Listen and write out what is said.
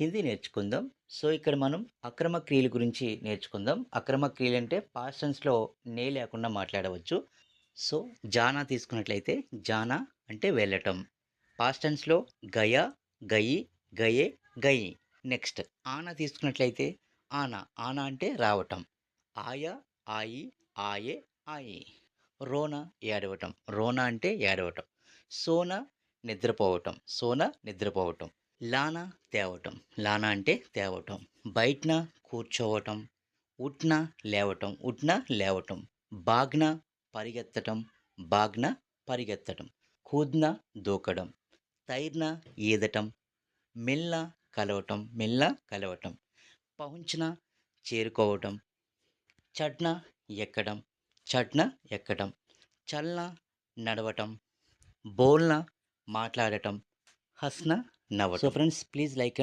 హిందీ నేర్చుకుందాం. సో, ఇక్కడ మనం అక్రమ క్రియల గురించి నేర్చుకుందాం. అక్రమ క్రియలంటే పాస్ట్ టెన్స్‌లో నే లేకుండా మాట్లాడవచ్చు. సో, జానా తీసుకున్నట్లయితే జానా అంటే వెళ్ళటం. పాస్ట్ టెన్స్‌లో గయా, గయి, గయే, గయి. నెక్స్ట్ ఆనా తీసుకున్నట్లయితే ఆనా, ఆనా అంటే రావటం. ఆయా, ఆయి, ఆయే, ఆయి. రోనా ఏడవటం. రోనా అంటే ఏడవటం. సోనా నిద్రపోవటం. సోనా నిద్రపోవటం. లానా తేవటం. లానా అంటే తేవటం. బయటన కూర్చోవటం. ఉట్న లేవటం. ఉట్న లేవటం. బాగ్న పరిగెత్తటం. బాగ్న పరిగెత్తటం. కూద్న దూకడం. తైర్న ఈదటం. మిల్న కలవటం. మిల్న కలవటం. పహుంచిన చేరుకోవటం. చడ్న ఎక్కడం. చడ్న ఎక్కడం. చల్న నడవటం. బోల్న మాట్లాడటం. హస్న నవ్వటం. So friends please like and